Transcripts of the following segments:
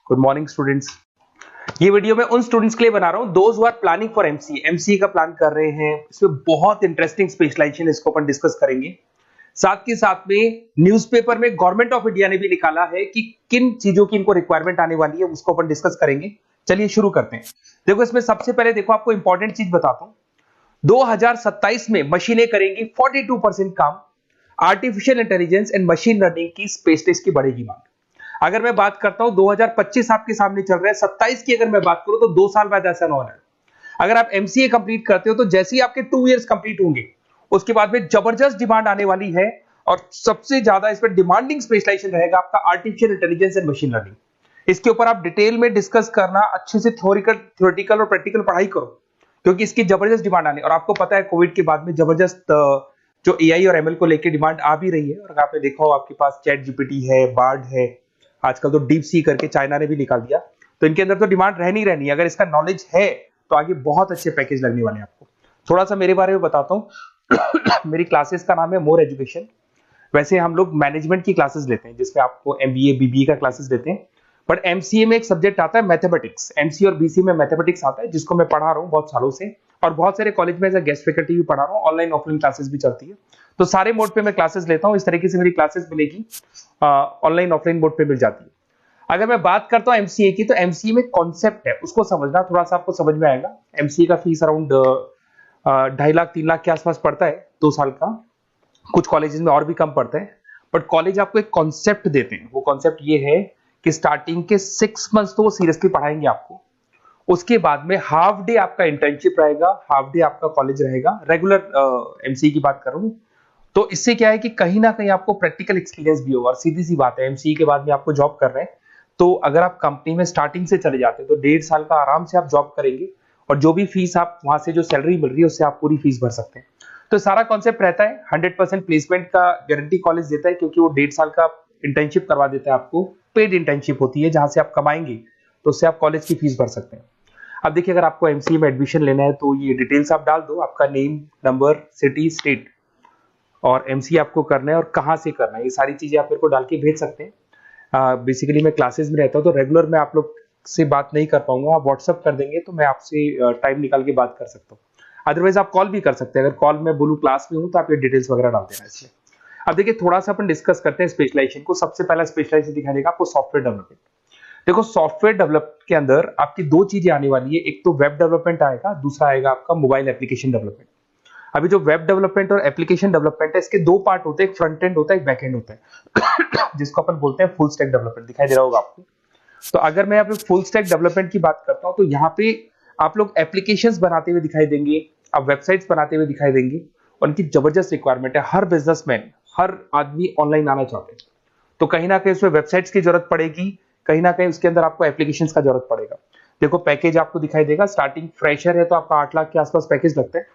Good morning students. ये video मैं उन स्टूडेंट्स के लिए बना रहा हूं those who are planning for MCA, MCA का प्लान कर रहे हैं। इसमें बहुत इंटरेस्टिंग स्पेशलाइजेशन इसको अपन डिस्कस करेंगे। साथ के साथ में न्यूज़पेपर में गवर्नमेंट ऑफ इंडिया ने भी निकाला है कि किन चीजों की इनको रिक्वायरमेंट आने वाली है, उसको अपन डिस्कस करेंगे। चलिए शुरू करते हैं। देखो इसमें सबसे पहले देखो आपको इंपॉर्टेंट चीज बताता हूं। 2027 में मशीनें करेंगी 42% काम। Artificial intelligence and machine learning की स्पेशलिस्ट की बढ़ेगी मांग। अगर मैं बात करता हूं 2025 आपके सामने चल रहा है, 27 की अगर मैं बात करूं तो 2 साल बाद ऐसा ना होना है। अगर आप एमसीए कंप्लीट करते हो तो जैसे ही आपके 2 इयर्स कंप्लीट होंगे उसके बाद में जबरदस्त डिमांड आने वाली है और सबसे ज्यादा इस पर डिमांडिंग स्पेशलाइजेशन रहेगा आपका artificial intelligence and machine learning. इसके ऊपर आप डिटेल में डिस्कस करना, अच्छे से थ्योरेटिकल और प्रैक्टिकल पढ़ाई करो क्योंकि इसकी जबरदस्त डिमांड आने। और आपको पता है कोविड के बाद में जबरदस्त जो एआई और एमएल को लेकर डिमांड आ भी रही है। और आपने देखा हो आपके पास चैट जीपीटी है, बार्ड है, आजकल तो डीप सी करके चाइना ने भी निकाल दिया। तो इनके अंदर तो डिमांड रहनी रहनी है। अगर इसका नॉलेज है तो आगे बहुत अच्छे पैकेज लगने वाले हैं आपको। थोड़ा सा मेरे बारे में बताता हूँ। मेरी क्लासेस का नाम है मोर एजुकेशन। वैसे हम लोग मैनेजमेंट की क्लासेस लेते हैं जिसमें आपको एमबीए बीबीए का क्लासेस देते हैं। बट एमसीए में एक सब्जेक्ट आता है मैथमेटिक्स। एमसीए और बीसीए में मैथमेटिक्स आता है जिसको मैं पढ़ा रहा हूँ बहुत सालों से। और बहुत सारे कॉलेज में एज अ गेस्ट फैकल्टी भी पढ़ा रहा हूँ। ऑनलाइन ऑफलाइन क्लासेस भी चलती है। तो सारे मोड पे मैं क्लासेस लेता हूँ। इस तरीके से मेरी क्लासेस मिलेगी, ऑनलाइन ऑफलाइन मोड पे मिल जाती है। अगर मैं बात करता हूं एमसीए की, तो एमसीए में कॉन्सेप्ट है उसको समझना, थोड़ा सा आपको समझ में आएगा। एमसीए का फीस अराउंड 2.5 लाख 3 लाख के आसपास पड़ता है 2 साल का। कुछ कॉलेजेस में और भी कम पड़ता है। बट कॉलेज आपको एक कॉन्सेप्ट देते हैं। वो कॉन्सेप्ट ये है कि स्टार्टिंग के 6 मंथ्स तो वो सीरियसली पढ़ाएंगे आपको। उसके बाद में हाफ डे आपका इंटर्नशिप रहेगा, हाफ डे आपका कॉलेज रहेगा। रेगुलर एमसीए की बात कर रहा हूं। तो इससे क्या है कि कहीं ना कहीं आपको प्रैक्टिकल एक्सपीरियंस भी होगा। और सीधी सी बात है, एमसीए के बाद में आपको जॉब कर रहे हैं तो अगर आप कंपनी में स्टार्टिंग से चले जाते हैं तो 1.5 साल का आराम से आप जॉब करेंगे और जो भी फीस आप वहां से जो सैलरी मिल रही है उससे आप पूरी फीस भर सकते हैं। तो सारा कॉन्सेप्ट रहता है। 100% प्लेसमेंट का गारंटी कॉलेज देता है क्योंकि वो 1.5 साल का इंटर्नशिप करवा देता है आपको। पेड इंटर्नशिप होती है जहां से आप कमाएंगे तो उससे आप कॉलेज की फीस भर सकते हैं। अब देखिए अगर आपको एमसीए में एडमिशन लेना है तो ये डिटेल्स आप डाल दो, आपका नेम, नंबर, सिटी, स्टेट और एमसीए आपको करना है और कहाँ से करना है। ये सारी चीजें आप मेरे को डाल के भेज सकते हैं। बेसिकली मैं क्लासेस में रहता हूँ तो रेगुलर मैं आप लोग से बात नहीं कर पाऊंगा। आप व्हाट्सअप कर देंगे तो मैं आपसे टाइम निकाल के बात कर सकता हूँ। अदरवाइज आप कॉल भी कर सकते हैं। अगर कॉल में बोलूँ क्लास में हूँ तो आप ये डिटेल्स वगैरह डाल देना इसमें। अब देखिए थोड़ा सा अपन डिस्कस करते हैं स्पेशलाइजेशन को। सबसे पहला स्पेशलाइजेशन दिखा देगा आपको सॉफ्टवेयर डेवलपमेंट। देखो सॉफ्टवेयर डेवलप के अंदर आपकी 2 चीजें आने वाली है। एक तो वेब डेवलपमेंट आएगा, दूसरा आएगा आपका मोबाइल एप्लीकेशन डेवलपमेंट। अभी जो वेब डेवलपमेंट और एप्लीकेशन डेवलपमेंट है इसके 2 पार्ट होते हैं, एक फ्रंट एंड होता है, एक बैक एंड होता है जिसको अपन बोलते हैं फुल स्टैक डेवलपमेंट। दिखाई दे रहा होगा आपको। तो अगर मैं यहाँ पे फुल स्टैक डेवलपमेंट की बात करता हूँ तो यहाँ पे आप लोग एप्लीकेशंस बनाते हुए दिखाई देंगे, आप वेबसाइट्स बनाते हुए दिखाई देंगे। और उनकी जबरदस्त रिक्वायरमेंट है। हर बिजनेसमैन, हर आदमी ऑनलाइन आना चाहते हैं तो कहीं ना कहीं उसमें वेबसाइट्स की जरूरत पड़ेगी, कहीं ना कहीं उसके अंदर आपको एप्लीकेशंस का जरूरत पड़ेगा। देखो पैकेज आपको दिखाई देगा। स्टार्टिंग फ्रेशर है तो आपका 8 लाख के आसपास पैकेज लगता है।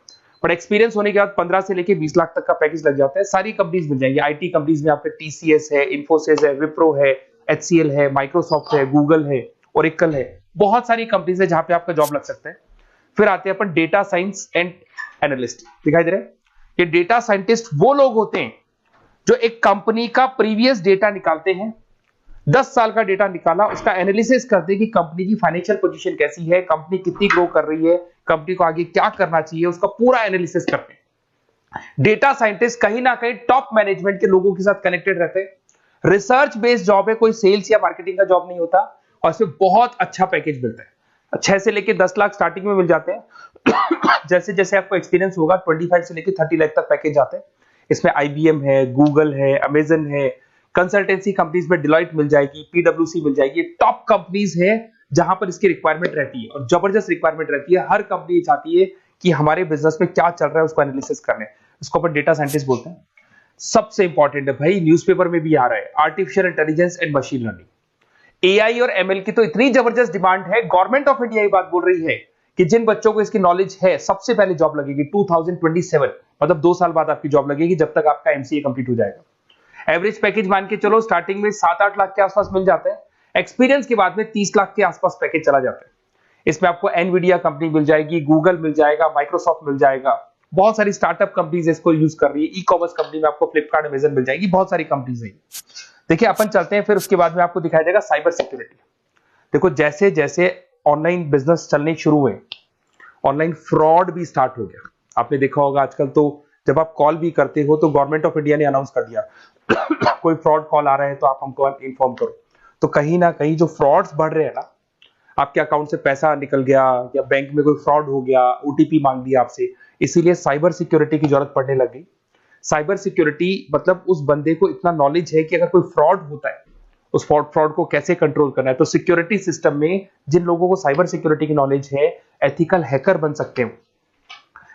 बट एक्सपीरियंस होने के बाद 15 से लेके 20 लाख तक का पैकेज लग जाता है। सारी कंपनीज मिल जाएंगी। आईटी कंपनीज में आपके टीसीएस है, इन्फोसिस है, विप्रो है, एचसीएल है, माइक्रोसॉफ्ट है, गूगल है, ओरेकल है। बहुत सारी कंपनीज है जहां पे आपका जॉब लग सकता है। फिर आते हैं अपन डेटा साइंस एंड एनालिस्ट। दिखाई दे रहा है? ये डेटा साइंटिस्ट वो लोग होते हैं जो एक कंपनी का प्रीवियस डेटा निकालते हैं। 10 साल का डेटा निकाला, उसका एनालिसिस करते हैं कि कंपनी की फाइनेंशियल पोजीशन कैसी है, कंपनी कितनी ग्रो कर रही है, कंपनी को आगे क्या करना चाहिए, उसका पूरा एनालिसिस करते हैं। डेटा साइंटिस्ट कहीं ना कहीं टॉप मैनेजमेंट के लोगों के साथ कनेक्टेड रहते हैं। रिसर्च बेस्ड जॉब है, कोई सेल्स या मार्केटिंग का जॉब नहीं होता। और इसमें बहुत अच्छा पैकेज मिलता है। 6 से लेके 10 लाख स्टार्टिंग में मिल जाते हैं। जैसे जैसे आपको एक्सपीरियंस होगा 25 से लेके 30 लाख तक पैकेज आते हैं। इसमें आईबीएम है, गूगल है, अमेजन है, कंसल्टेंसी कंपनीज में डिलॉयट मिल जाएगी, पीडब्ल्यूसी मिल जाएगी। टॉप कंपनीज है जहां पर इसकी रिक्वायरमेंट रहती है और जबरदस्त रिक्वायरमेंट रहती है। हर कंपनी चाहती है कि हमारे बिजनेस में क्या चल रहा है उसको एनालिसिस करने। इसको अपन डेटा साइंटिस्ट बोलते हैं। सबसे इंपॉर्टेंट है भाई, न्यूज़पेपर में भी आ रहा है, artificial intelligence and machine learning. AI और एमएल की तो इतनी जबरदस्त डिमांड है। गवर्नमेंट ऑफ इंडिया ये बात बोल रही है कि जिन बच्चों को इसकी नॉलेज है सबसे पहले जॉब लगेगी 2027, मतलब 2 साल बाद आपकी जॉब लगेगी जब तक आपका एमसीए कंप्लीट हो जाएगा। एवरेज पैकेज मान के चलो स्टार्टिंग में 7-8 लाख के आसपास मिल जाते हैं। एक्सपीरियंस के बाद में 30 लाख के आसपास पैकेज चला जाता है। इसमें आपको एनवीडिया कंपनी मिल जाएगी, गूगल मिल जाएगा, माइक्रोसॉफ्ट मिल जाएगा। बहुत सारी स्टार्टअप कंपनीज इसको यूज कर रही है। ई कॉमर्स कंपनी में आपको फ्लिपकार्ट, अमेजन मिल जाएगी। बहुत सारी कंपनीज है। देखिए अपन चलते हैं फिर उसके बाद में आपको दिखाई देगा साइबर सिक्योरिटी। देखो जैसे जैसे ऑनलाइन बिजनेस चलने शुरू हुए, ऑनलाइन फ्रॉड भी स्टार्ट हो गया। आपने देखा होगा आजकल तो जब आप कॉल भी करते हो तो गवर्नमेंट ऑफ इंडिया ने अनाउंस कर दिया कोई फ्रॉड कॉल आ रहा है तो आप हमको इन्फॉर्म करो। तो कहीं ना कहीं जो फ्रॉड्स बढ़ रहे हैं ना, आपके अकाउंट से पैसा निकल गया या बैंक में कोई फ्रॉड हो गया, ओटीपी मांग लिया आपसे, इसीलिए साइबर सिक्योरिटी की जरूरत पड़ने लग गई। साइबर सिक्योरिटी मतलब उस बंदे को इतना नॉलेज है कि अगर कोई फ्रॉड होता है उस फ्रॉड को कैसे कंट्रोल करना है। तो सिक्योरिटी सिस्टम में जिन लोगों को साइबर सिक्योरिटी की नॉलेज है, एथिकल हैकर बन सकते हैं,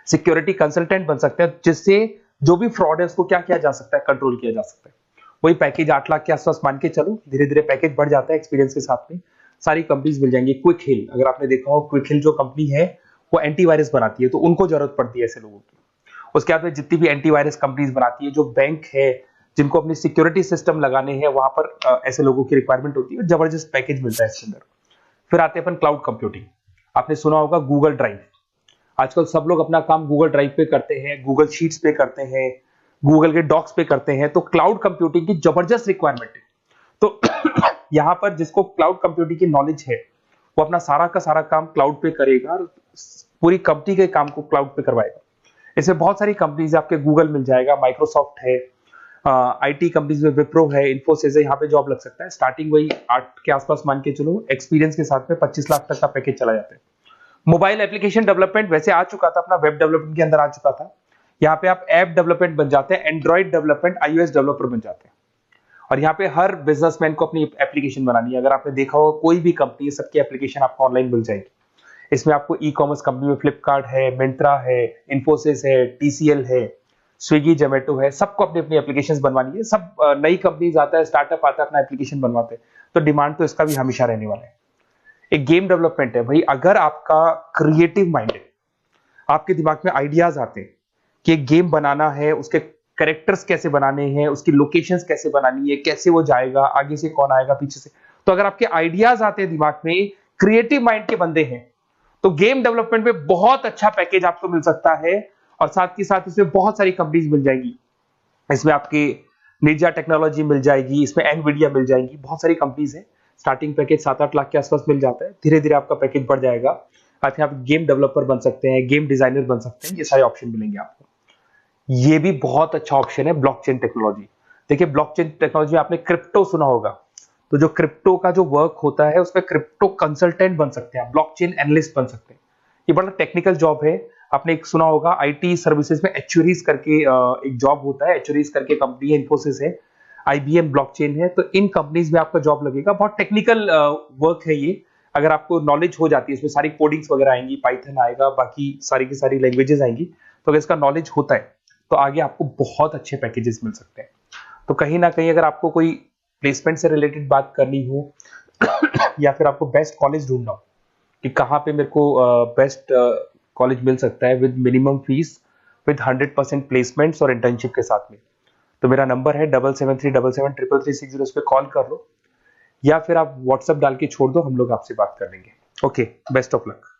सिक्योरिटी कंसल्टेंट बन सकते हैं, जिससे जो भी फ्रॉड है उसको क्या किया जा सकता है, कंट्रोल किया जा सकता है। वही पैकेज 8 लाख के आसपास मान के चलो, धीरे धीरे पैकेज बढ़ जाता है एक्सपीरियंस के साथ में। सारी कंपनीज मिल जाएंगी। क्विक हिल, अगर आपने देखा हो, क्विक हिल जो कंपनी है वो एंटीवायरस बनाती है, तो उनको जरूरत पड़ती है ऐसे लोगों की। उसके बाद में जितनी भी एंटीवायरस कंपनीज बनाती है, जो बैंक है जिनको अपनी सिक्योरिटी सिस्टम लगाने हैं, वहां पर ऐसे लोगों की रिक्वायरमेंट होती है। जबरदस्त पैकेज मिलता है इसके अंदर। फिर आते हैं अपन क्लाउड कंप्यूटिंग। आपने सुना होगा गूगल ड्राइव। आजकल सब लोग अपना काम गूगल ड्राइव पे करते हैं, गूगल शीट्स पे करते हैं, गूगल के डॉक्स पे करते हैं। तो क्लाउड कंप्यूटिंग की जबरदस्त रिक्वायरमेंट है। तो यहां पर जिसको क्लाउड कंप्यूटिंग की नॉलेज है वो अपना सारा का सारा काम क्लाउड पे करेगा और पूरी कंपनी के काम को क्लाउड पे करवाएगा। इसमें बहुत सारी कंपनीज, आपके गूगल मिल जाएगा, माइक्रोसॉफ्ट है, आईटी कंपनीज में विप्रो है, इन्फोसिस है, यहाँ पे जॉब लग सकता है। स्टार्टिंग वही 8 के आसपास मान के चलो, एक्सपीरियंस के साथ में 25 लाख तक का पैकेज चला जाता है। मोबाइल एप्लीकेशन डेवलपमेंट वैसे आ चुका था, अपना वेब डेवलपमेंट के अंदर आ चुका था। यहाँ पे आप ऐप डेवलपमेंट बन जाते हैं, एंड्रॉइड डेवलपमेंट, आईओएस डेवलपर बन जाते हैं। और यहाँ पे हर बिजनेसमैन को अपनी एप्लीकेशन बनानी है। अगर आपने देखा हो कोई भी कंपनी, सबकी एप्लीकेशन आपको ऑनलाइन मिल जाएगी। इसमें आपको ई कॉमर्स कंपनी में फ्लिपकार्ट है, मिंत्रा है, इन्फोसिस है, टीसीएल है, स्विगी, जोमेटो है, सबको अपनी अपनी एप्लीकेशन बनवानी है। सब नई कंपनीज आता है, स्टार्टअप आता है, अपना एप्लीकेशन बनवाते हैं। तो डिमांड तो इसका भी हमेशा रहने वाला है। एक गेम डेवलपमेंट है भाई। अगर आपका क्रिएटिव माइंड है, आपके दिमाग में आइडियाज आते हैं कि एक गेम बनाना है, उसके कैरेक्टर्स कैसे बनाने हैं, उसकी लोकेशंस कैसे बनानी है, कैसे वो जाएगा, आगे से कौन आएगा, पीछे से, तो अगर आपके आइडियाज आते हैं दिमाग में, क्रिएटिव माइंड के बंदे हैं, तो गेम डेवलपमेंट में बहुत अच्छा पैकेज आपको मिल सकता है। और साथ ही साथ इसमें बहुत सारी कंपनीज मिल जाएंगी। इसमें आपकी निंजा टेक्नोलॉजी मिल जाएगी, इसमें एनवीडिया मिल जाएंगी, बहुत सारी कंपनीज है। स्टार्टिंग पैकेज 7-8 लाख के आसपास मिल जाता है। धीरे धीरे आपका पैकेज बढ़ जाएगा। आप गेम डेवलपर बन सकते हैं, गेम डिजाइनर बन सकते हैं, ये सारे ऑप्शन मिलेंगे आपको। ये भी बहुत अच्छा ऑप्शन है ब्लॉकचेन टेक्नोलॉजी। देखिए ब्लॉकचेन टेक्नोलॉजी में आपने क्रिप्टो सुना होगा, तो जो क्रिप्टो का जो वर्क होता है उसमें क्रिप्टो कंसल्टेंट बन सकते हैं, ब्लॉकचेन एनालिस्ट बन सकते हैं। ये बड़ा टेक्निकल जॉब है। आपने एक सुना होगा आईटी सर्विसेज में एचुरीज करके एक जॉब होता है, एचुरीज करके कंपनी है, इन्फोसिस है, आईबीएम ब्लॉकचेन है। तो इन कंपनीज में आपका जॉब लगेगा। बहुत टेक्निकल वर्क है ये। अगर आपको नॉलेज हो जाती है, इसमें सारी कोडिंग्स वगैरह आएंगी, पाइथन आएगा, बाकी सारी की सारी लैंग्वेजेस आएंगी। तो अगर इसका नॉलेज होता है तो आगे आपको बहुत अच्छे पैकेजेस मिल सकते हैं। तो कहीं ना कहीं अगर आपको कोई प्लेसमेंट से रिलेटेड बात करनी हो या फिर आपको बेस्ट कॉलेज ढूंढना हो कि कहाँ पे मेरे को बेस्ट कॉलेज मिल सकता है with minimum fees, with 100% placements और इंटर्नशिप के साथ में, तो मेरा नंबर है 7737733360। उस पर कॉल कर लो या फिर आप व्हाट्सएप डाल के छोड़ दो, हम लोग आपसे बात कर लेंगे। Okay, best of luck.